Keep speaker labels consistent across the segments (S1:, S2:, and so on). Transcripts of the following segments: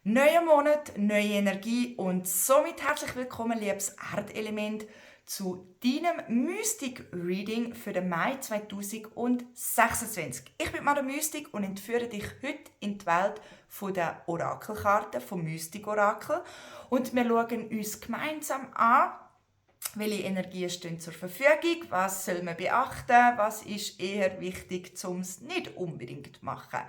S1: Neuer Monat, neue Energie und somit herzlich willkommen, liebes Erdelement, zu deinem Mystic Reading für den Mai 2026. Ich bin Mara Mystic und entführe dich heute in die Welt der Orakelkarten, vom Mystic Orakel. Und wir schauen uns gemeinsam an, welche Energien stehen zur Verfügung, was soll man beachten, was ist eher wichtig, um es nicht unbedingt zu machen.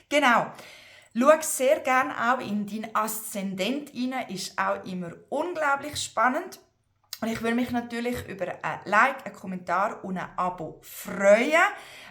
S1: Genau. Schau sehr gerne auch in deinen Aszendent rein, ist auch immer unglaublich spannend. Und ich würde mich natürlich über ein Like, einen Kommentar und ein Abo freuen.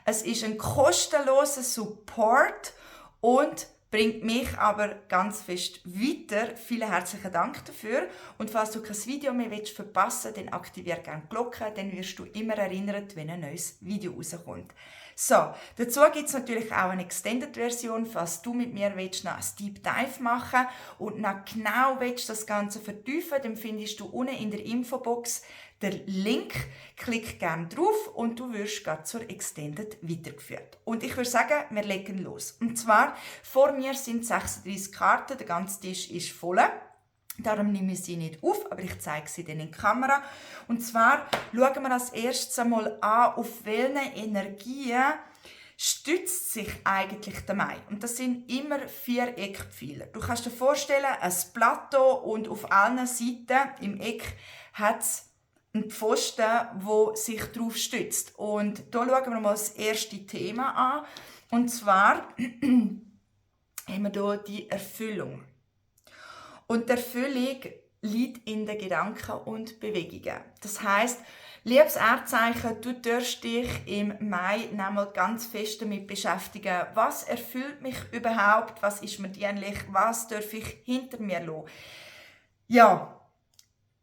S1: Es ist ein kostenloser Support und bringt mich aber ganz fest weiter. Vielen herzlichen Dank dafür. Und falls du kein Video mehr verpassen willst, dann aktiviere gerne die Glocke, dann wirst du immer erinnert, wenn ein neues Video rauskommt. So, dazu gibt es natürlich auch eine Extended-Version, falls du mit mir willst, noch ein Deep Dive machen und noch genau willst, das Ganze vertiefen, dann findest du unten in der Infobox den Link. Klick gerne drauf und du wirst gerade zur Extended weitergeführt. Und ich würde sagen, wir legen los. Und zwar, vor mir sind 36 Karten, der ganze Tisch ist voll. Darum nehme ich sie nicht auf, aber ich zeige sie dann in die Kamera. Und zwar schauen wir als erstes einmal an, auf welche Energien stützt sich eigentlich der Mai. Und das sind immer 4 Eckpfeiler. Du kannst dir vorstellen, ein Plateau und auf allen Seiten im Eck hat es einen Pfosten, der sich darauf stützt. Und da schauen wir mal das erste Thema an. Und zwar haben wir hier die Erfüllung. Und die Erfüllung liegt in den Gedanken und Bewegungen. Das heisst, liebes Erdzeichen, du darfst dich im Mai nochmal ganz fest damit beschäftigen, was erfüllt mich überhaupt, was ist mir dienlich, was darf ich hinter mir lassen. Ja,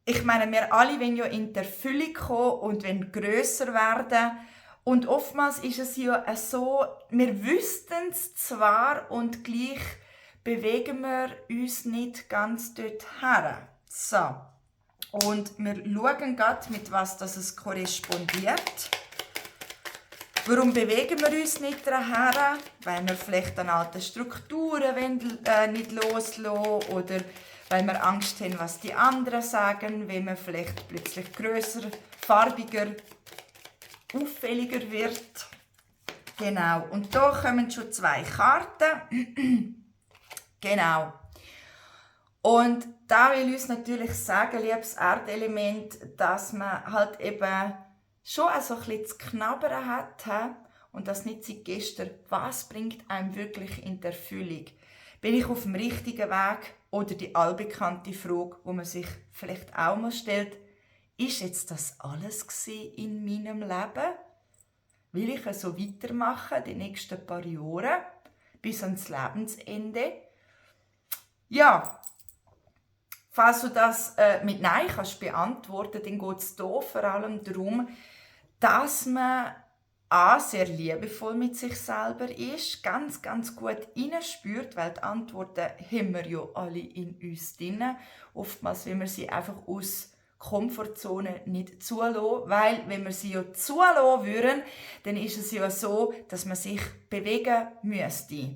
S1: ich meine, wir alle wollen ja in die Erfüllung kommen und wollen grösser werden. Und oftmals ist es ja so, wir wüssten es zwar und gleich bewegen wir uns nicht ganz dorthin. So. Und wir schauen gerade, mit was das korrespondiert. Warum bewegen wir uns nicht dahin? Weil wir vielleicht an alten Strukturen nicht loslassen oder weil wir Angst haben, was die anderen sagen, wenn man vielleicht plötzlich grösser, farbiger, auffälliger wird. Genau. Und da kommen schon 2 Karten. Genau. Und da will ich uns natürlich sagen, liebes Erdelement, dass man halt eben schon so ein bisschen zu knabbern hat und das nicht seit gestern. Was bringt einem wirklich in die Erfüllung? Bin ich auf dem richtigen Weg? Oder die allbekannte Frage, die man sich vielleicht auch mal stellt, ist jetzt das alles in meinem Leben? Will ich so weitermachen, die nächsten paar Jahre, bis ans Lebensende? Ja, falls du das mit Nein kannst beantworten, dann geht es hier vor allem darum, dass man sehr liebevoll mit sich selber ist, ganz, ganz gut hineinspürt, weil die Antworten haben wir ja alle in uns drin. Oftmals will wir sie einfach aus Komfortzone nicht zulassen, weil wenn wir sie ja zulassen würden, dann ist es ja so, dass man sich bewegen müsste.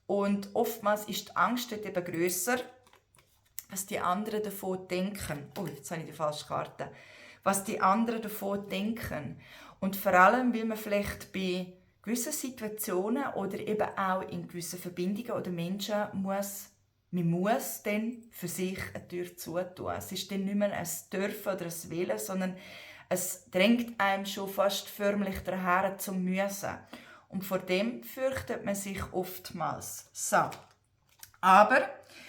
S1: Und oftmals ist die Angst dort eben grösser, was die anderen davon denken. Oh, jetzt habe ich die falsche Karte. Was die anderen davon denken. Und vor allem, weil man vielleicht bei gewissen Situationen oder eben auch in gewissen Verbindungen oder Menschen man muss dann für sich eine Tür zutun. Es ist dann nicht mehr ein Dürfen oder ein Wählen, sondern es drängt einem schon fast förmlich daher zum Müssen. Und vor dem fürchtet man sich oftmals. So. Aber,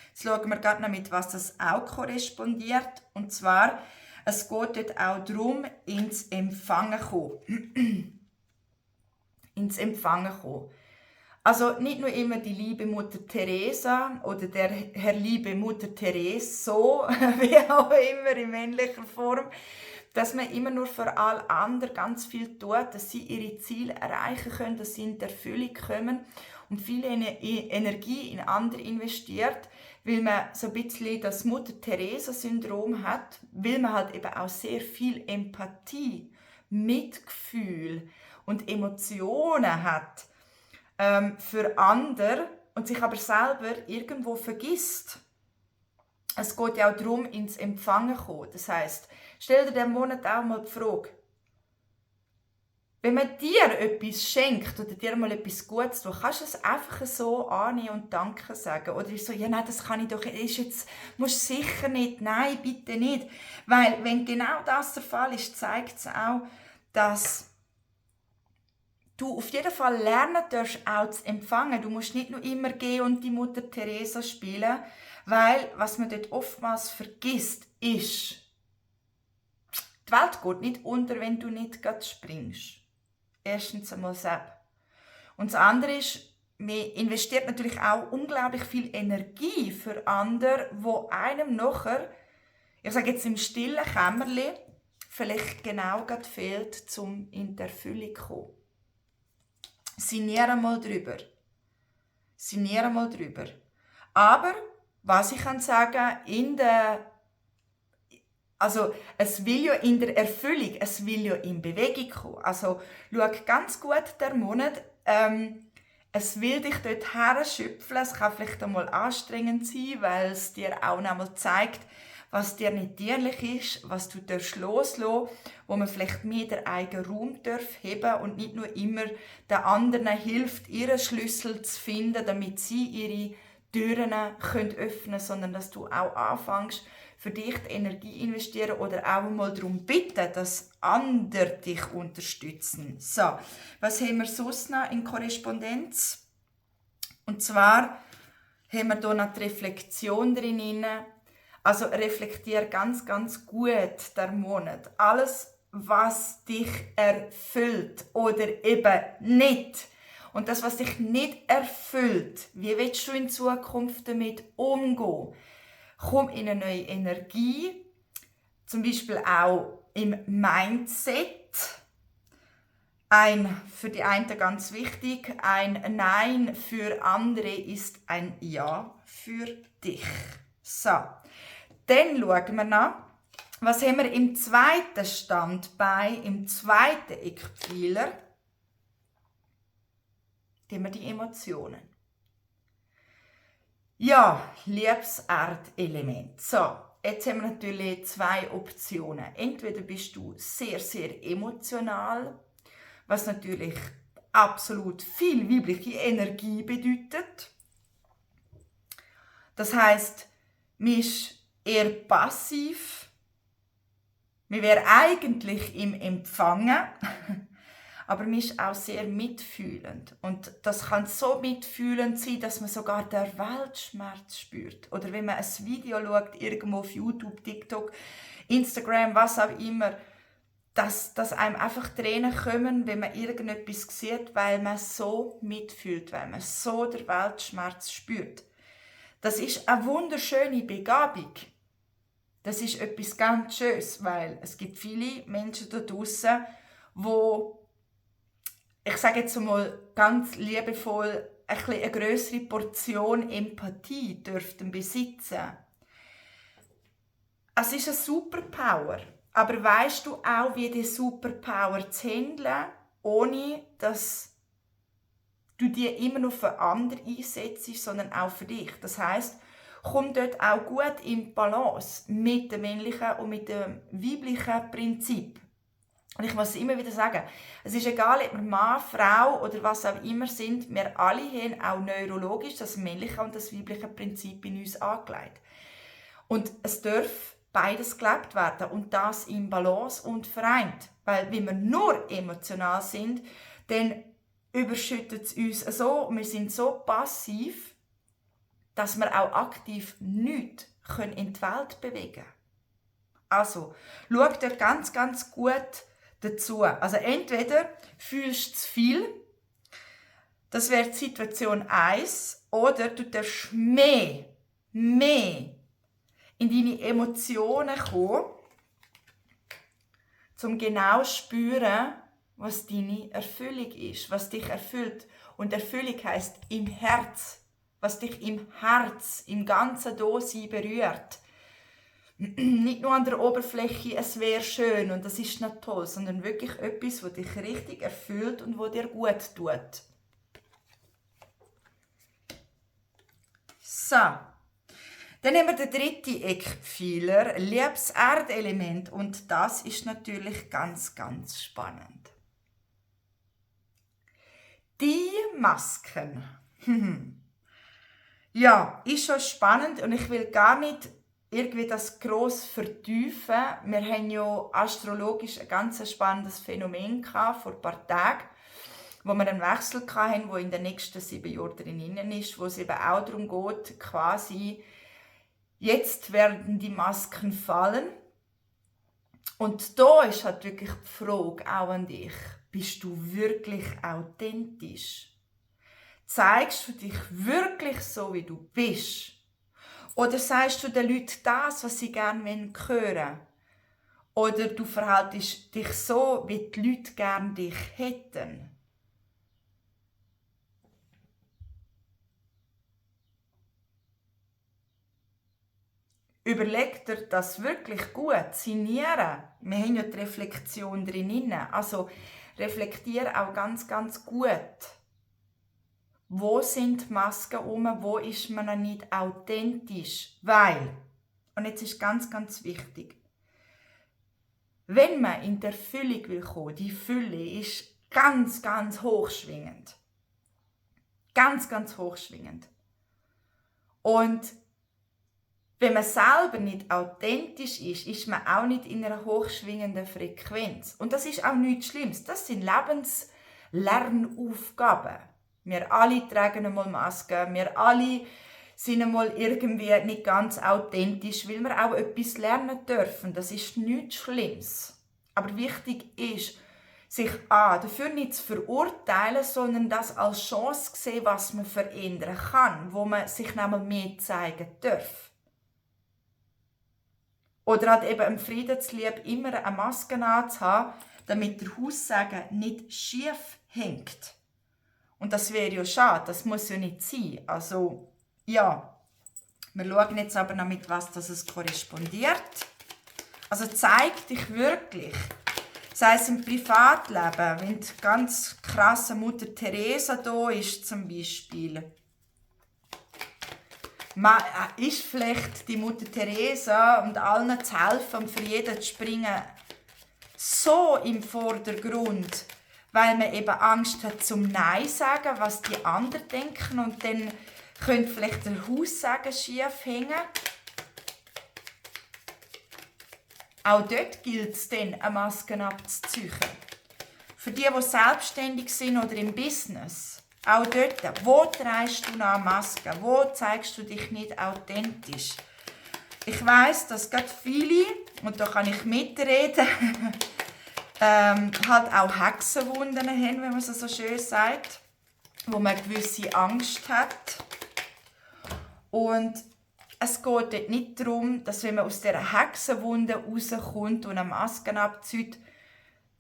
S1: jetzt schauen wir gerade noch mit, was das auch korrespondiert. Und zwar, es geht dort auch darum, ins Empfangen kommen. Ins Empfangen kommen. Also nicht nur immer die liebe Mutter Teresa oder der Herr liebe Mutter Therese, so wie auch immer in männlicher Form, dass man immer nur für alle anderen ganz viel tut, dass sie ihre Ziele erreichen können, dass sie in die Erfüllung kommen und viel Energie in andere investiert, weil man so ein bisschen das Mutter-Teresa-Syndrom hat, weil man halt eben auch sehr viel Empathie, Mitgefühl und Emotionen hat für andere und sich aber selber irgendwo vergisst. es geht ja auch darum, ins Empfangen zu kommen. Das heisst, stell dir diesen Monat auch mal die Frage, wenn man dir etwas schenkt oder dir mal etwas Gutes tut, kannst du es einfach so annehmen und Danke sagen. Oder ist so, ja nein, das kann ich doch, ist jetzt, musst du sicher nicht, nein, bitte nicht. Weil, wenn genau das der Fall ist, zeigt es auch, dass du auf jeden Fall lernen darfst, auch zu empfangen. Du musst nicht nur immer gehen und die Mutter Teresa spielen, weil, was man dort oftmals vergisst, ist, die Welt geht nicht unter, wenn du nicht gerade springst. Erstens einmal das. Und das andere ist, man investiert natürlich auch unglaublich viel Energie für andere, wo einem nachher, ich sage jetzt im stillen Kämmerli, vielleicht genau gerade fehlt, um in die Erfüllung zu kommen. Sinniere mal drüber. Sinniere mal drüber. Aber, was ich kann sagen, also, es will ja in der Erfüllung, es will ja in Bewegung kommen. Also, schau ganz gut der Monat, es will dich dort herschöpfen. Es kann vielleicht einmal anstrengend sein, weil es dir auch einmal zeigt, was dir nicht dienlich ist, was du loslassen darfst, wo man vielleicht mehr den eigenen Raum heben darf und nicht nur immer den anderen hilft, ihren Schlüssel zu finden, damit sie ihre Türen öffnen können, sondern dass du auch anfängst, für dich die Energie investieren oder auch mal darum bitten, dass andere dich unterstützen. So, was haben wir sonst noch in Korrespondenz? Und zwar haben wir hier noch die Reflexion drin. Also reflektiere ganz, ganz gut der Monat. Alles, was dich erfüllt oder eben nicht. Und das, was dich nicht erfüllt, wie willst du in Zukunft damit umgehen? Komm in eine neue Energie, zum Beispiel auch im Mindset. Für die einen ganz wichtig, ein Nein für andere ist ein Ja für dich. So, dann schauen wir nach, was haben wir im zweiten Standbein, im zweiten Eckpfeiler. Da haben wir die Emotionen. Ja, liebes Erdelement. So, jetzt haben wir natürlich zwei Optionen. Entweder bist du sehr, sehr emotional, was natürlich absolut viel weibliche Energie bedeutet. Das heisst, man ist eher passiv. Man wäre eigentlich im Empfangen. Aber man ist auch sehr mitfühlend. Und das kann so mitfühlend sein, dass man sogar den Weltschmerz spürt. Oder wenn man ein Video schaut, irgendwo auf YouTube, TikTok, Instagram, was auch immer, dass einem einfach Tränen kommen, wenn man irgendetwas sieht, weil man so mitfühlt, weil man so den Weltschmerz spürt. Das ist eine wunderschöne Begabung. Das ist etwas ganz Schönes, weil es gibt viele Menschen da draussen, wo, ich sage jetzt mal ganz liebevoll, eine grössere Portion Empathie dürften besitzen. Es ist eine Superpower, aber weißt du auch, wie die Superpower zu handeln, ohne dass du die immer nur für andere einsetzt, sondern auch für dich. Das heisst, komm dort auch gut in Balance mit dem männlichen und mit dem weiblichen Prinzip. Und ich muss immer wieder sagen, es ist egal, ob wir Mann, Frau oder was auch immer sind, wir alle haben auch neurologisch das männliche und das weibliche Prinzip in uns angelegt. Und es darf beides gelebt werden und das in Balance und vereint. Weil wenn wir nur emotional sind, dann überschüttet es uns so, wir sind so passiv, dass wir auch aktiv nichts in die Welt bewegen können. Also, schau dir ganz, ganz gut dazu. Also entweder fühlst du zu viel, das wäre die Situation 1, oder du darfst mehr in deine Emotionen kommen, um genau zu spüren, was deine Erfüllung ist, was dich erfüllt. Und Erfüllung heisst im Herz, was dich im Herz, im ganzen Dasein berührt. Nicht nur an der Oberfläche, es wäre schön und das ist nicht toll, sondern wirklich etwas, was dich richtig erfüllt und was dir gut tut. So, Dann haben wir den dritten Eckpfeiler, liebes Erdelement. Und das ist natürlich ganz, ganz spannend. Die Masken. Ja, ist schon spannend und ich will gar nicht irgendwie das gross vertiefen. Wir haben ja astrologisch ein ganz spannendes Phänomen gehabt, vor ein paar Tagen, wo wir einen Wechsel hatten, der in den nächsten 7 Jahren drin ist, wo es eben auch darum geht, quasi, jetzt werden die Masken fallen. Und da ist halt wirklich die Frage auch an dich, bist du wirklich authentisch? Zeigst du dich wirklich so, wie du bist? Oder sagst du den Leuten das, was sie gerne hören wollen? Oder du verhaltest dich so, wie die Leute gerne dich hätten? Überleg dir das wirklich gut, signieren. Wir haben ja die Reflexion drin. Also reflektiere auch ganz, ganz gut. Wo sind die Masken rum? Wo ist man noch nicht authentisch? Weil, und jetzt ist ganz, ganz wichtig, wenn man in der Füllung will kommen, die Fülle ist ganz, ganz hochschwingend. Ganz, ganz hochschwingend. Und wenn man selber nicht authentisch ist, ist man auch nicht in einer hochschwingenden Frequenz. Und das ist auch nichts Schlimmes. Das sind Lebenslernaufgaben. Wir alle tragen einmal Masken. Wir alle sind einmal irgendwie nicht ganz authentisch, weil wir auch etwas lernen dürfen. Das ist nichts Schlimmes. Aber wichtig ist, sich dafür nicht zu verurteilen, sondern das als Chance zu sehen, was man verändern kann, wo man sich nämlich mehr zeigen darf. Oder halt eben im Friedenslieb immer eine Maske anzuhaben, damit der Haussagen nicht schief hängt. Und das wäre ja schade, das muss ja nicht sein. Also, ja, wir schauen jetzt aber noch mit was das korrespondiert. Also zeig dich wirklich. Sei es im Privatleben, wenn die ganz krasse Mutter Teresa da ist zum Beispiel. Ist vielleicht die Mutter Teresa und allen zu helfen und für jeden zu springen so im Vordergrund, weil man eben Angst hat zum Nein sagen, was die anderen denken und dann könnte vielleicht der Haussagen schief hängen. Auch dort gilt es dann, eine Maske abzuziehen. Für die selbstständig sind oder im Business. Auch dort, wo trägst du noch eine Maske? Wo zeigst du dich nicht authentisch? Ich weiss, dass gerade viele, und da kann ich mitreden, halt auch Hexenwunden haben, wenn man es so schön sagt, wo man eine gewisse Angst hat. Und es geht dort nicht darum, dass wenn man aus dieser Hexenwunde rauskommt und eine Maske abzieht,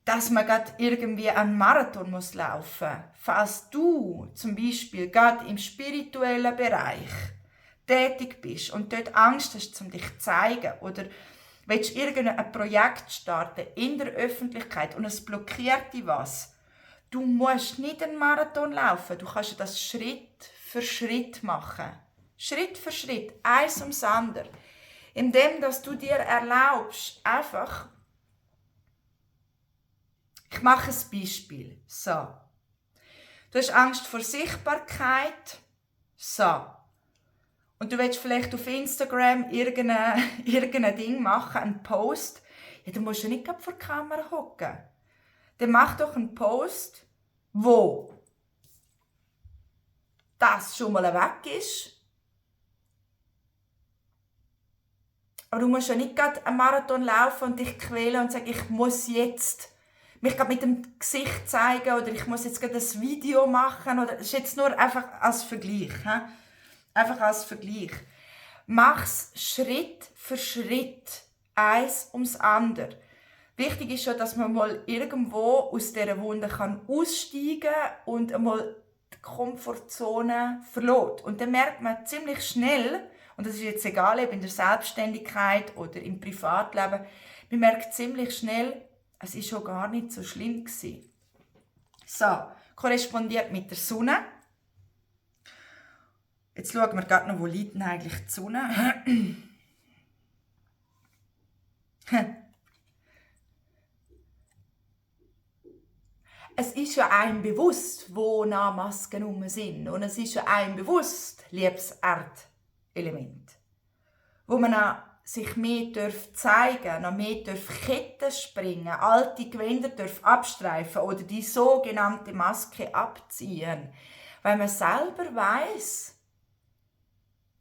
S1: dass man gerade irgendwie einen Marathon laufen muss. Falls du zum Beispiel gerade im spirituellen Bereich tätig bist und dort Angst hast, um dich zu zeigen oder willst irgendein Projekt starten in der Öffentlichkeit und es blockiert dich was, du musst nicht einen Marathon laufen, du kannst das Schritt für Schritt machen. Schritt für Schritt, eins ums andere. Indem, dass du dir erlaubst, einfach. Ich mache ein Beispiel. So. Du hast Angst vor Sichtbarkeit. So. Und du willst vielleicht auf Instagram irgendein Ding machen, einen Post. Ja, dann musst du nicht vor der Kamera hocken. Dann mach doch einen Post, wo das schon mal weg ist. Aber du musst ja nicht gerade einen Marathon laufen und dich quälen und sagen, ich muss jetzt mich gerade mit dem Gesicht zeigen oder ich muss jetzt gerade ein Video machen. Oder, das ist jetzt nur einfach als Vergleich. He? Einfach als Vergleich. Mach's Schritt für Schritt. Eins ums andere. Wichtig ist schon, dass man mal irgendwo aus dieser Wunde aussteigen kann und einmal die Komfortzone verlässt. Und dann merkt man ziemlich schnell, und das ist jetzt egal, ob in der Selbstständigkeit oder im Privatleben, man merkt ziemlich schnell, es war schon gar nicht so schlimm gewesen. So, korrespondiert mit der Sonne. Jetzt schauen wir gerade noch, wo liegt denn eigentlich die Sonne? Es ist ja einem bewusst, wo Masken rum sind. Und es ist ja einem bewusst, liebes Erdelement, wo man sich mehr zeigen darf, noch mehr Ketten springen, alte Gewänder abstreifen oder die sogenannte Maske abziehen. Weil man selber weiss,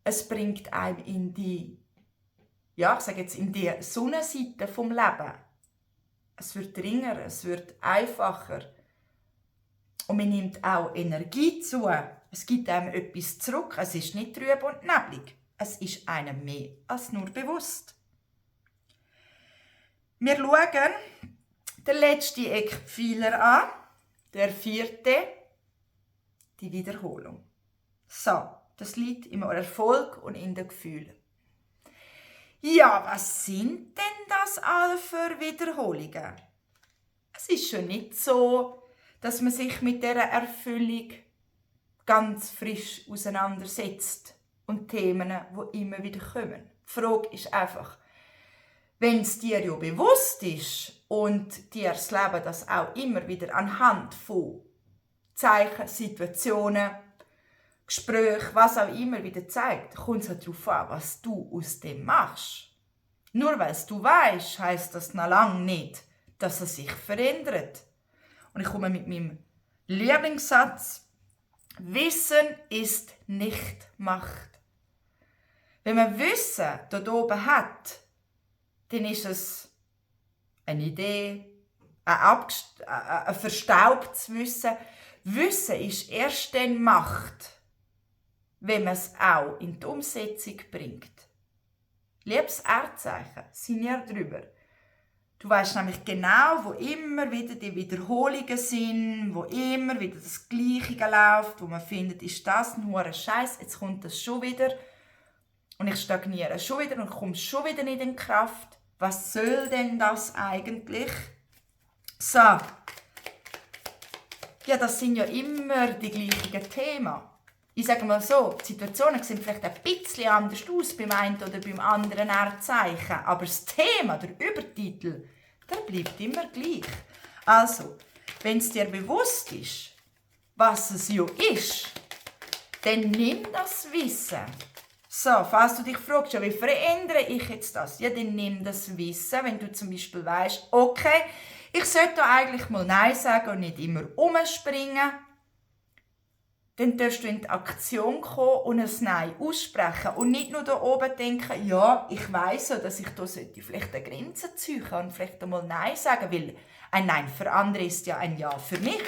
S1: es bringt einem in die, ja, ich sage jetzt, in die Sonnenseite vom Leben. Es wird dringender, es wird einfacher. Und man nimmt auch Energie zu. Es gibt einem etwas zurück. Es ist nicht trüb und neblig. Es ist einem mehr als nur bewusst. Wir schauen den letzten Eckpfeiler an. Der 4. Die Wiederholung. So, das liegt im Erfolg und in den Gefühlen. Ja, was sind denn das all für Wiederholungen? Es ist schon nicht so, dass man sich mit dieser Erfüllung ganz frisch auseinandersetzt und Themen, die immer wieder kommen. Die Frage ist einfach, wenn es dir ja bewusst ist und dir das Leben das auch immer wieder anhand von Zeichen, Situationen, Gesprächen, was auch immer wieder zeigt, kommt es halt darauf an, was du aus dem machst. Nur weil du weißt, heisst das noch lange nicht, dass es sich verändert. Und ich komme mit meinem Lieblingssatz: Wissen ist nicht Macht. Wenn man Wissen dort oben hat, dann ist es eine Idee, ein verstaubtes Wissen. Wissen ist erst dann Macht, wenn man es auch in die Umsetzung bringt. Liebes Erdzeichen, sinnier drüber. Du weißt nämlich genau, wo immer wieder die Wiederholungen sind, wo immer wieder das Gleiche läuft, wo man findet, ist das ein hoher Scheiß, jetzt kommt das schon wieder und ich stagniere schon wieder und komme schon wieder nicht in Kraft. Was soll denn das eigentlich? So, ja, das sind ja immer die gleichen Themen. Ich sage mal so, die Situationen sehen vielleicht ein bisschen anders aus beim einen oder beim anderen Erdzeichen, aber das Thema, der Übertitel, der bleibt immer gleich. Also, wenn es dir bewusst ist, was es ja ist, dann nimm das Wissen. So, falls du dich fragst, ja, wie verändere ich jetzt das? Ja, dann nimm das Wissen, wenn du zum Beispiel weißt, okay, ich sollte eigentlich mal Nein sagen und nicht immer umspringen. Dann darfst du in die Aktion kommen und ein Nein aussprechen. Und nicht nur da oben denken, ja, ich weiss ja, dass ich da vielleicht eine Grenze ziehen und vielleicht einmal Nein sagen, weil ein Nein für andere ist ja ein Ja für mich.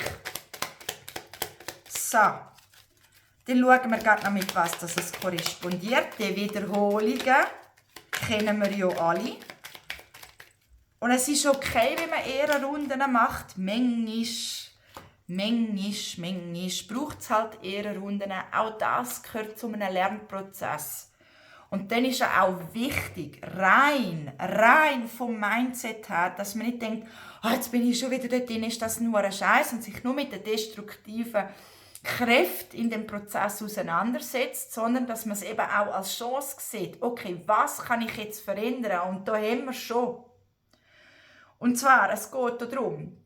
S1: So, dann schauen wir gerade noch mit was das korrespondiert. Die Wiederholungen kennen wir ja alle. Und es ist okay, wenn man eher Runden macht. Manchmal braucht es halt eher Runden. Auch das gehört zu einem Lernprozess. Und dann ist es auch wichtig, rein vom Mindset her, dass man nicht denkt, jetzt bin ich schon wieder dort drin, ist das nur ein Scheiß und sich nur mit den destruktiven Kräften in dem Prozess auseinandersetzt, sondern dass man es eben auch als Chance sieht. Okay, was kann ich jetzt verändern? Und da haben wir schon. Und zwar, es geht darum,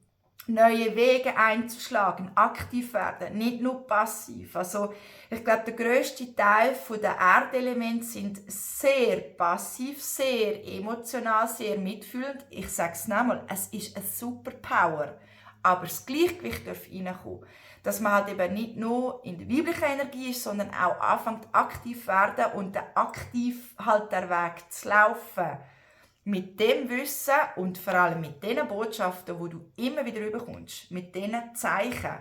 S1: neue Wege einzuschlagen, aktiv werden, nicht nur passiv. Also, ich glaube, der grösste Teil der Erdelemente sind sehr passiv, sehr emotional, sehr mitfühlend. Ich sage es nochmal, es ist eine Superpower. Aber das Gleichgewicht darf reinkommen. Dass man halt eben nicht nur in der weiblichen Energie ist, sondern auch anfängt aktiv werden und aktiv halt der Weg zu laufen. Mit dem Wissen und vor allem mit den Botschaften, die du immer wieder bekommst, mit diesen Zeichen.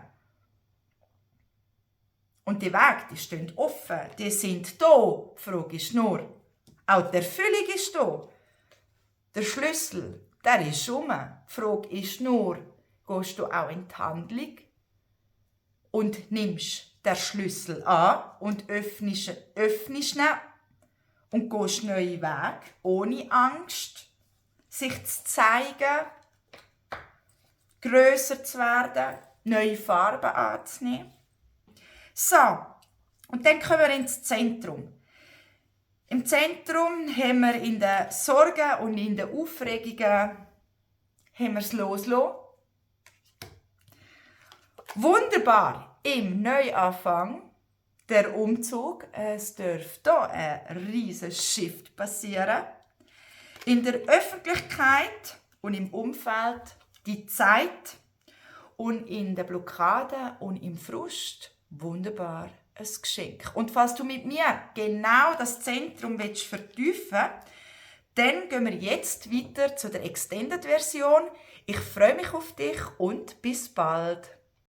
S1: Und die Wege, die stehen offen, die sind da. Die Frage ist nur, auch die Erfüllung ist da. Der Schlüssel, der ist rum. Die Frage ist nur, gehst du auch in die Handlung und nimmst den Schlüssel an und öffnest ihn und gehst neue Wege, ohne Angst, sich zu zeigen, grösser zu werden, neue Farben anzunehmen. So, Und dann kommen wir ins Zentrum. Im Zentrum haben wir in den Sorgen und in den Aufregungen haben wir es loslassen. Wunderbar, im Neuanfang, der Umzug. Es dürfte hier ein riesiger Shift passieren. In der Öffentlichkeit und im Umfeld die Zeit und in der Blockade und im Frust wunderbar ein Geschenk. Und falls du mit mir genau das Zentrum vertiefen willst, dann gehen wir jetzt weiter zu der Extended-Version. Ich freue mich auf dich und bis bald.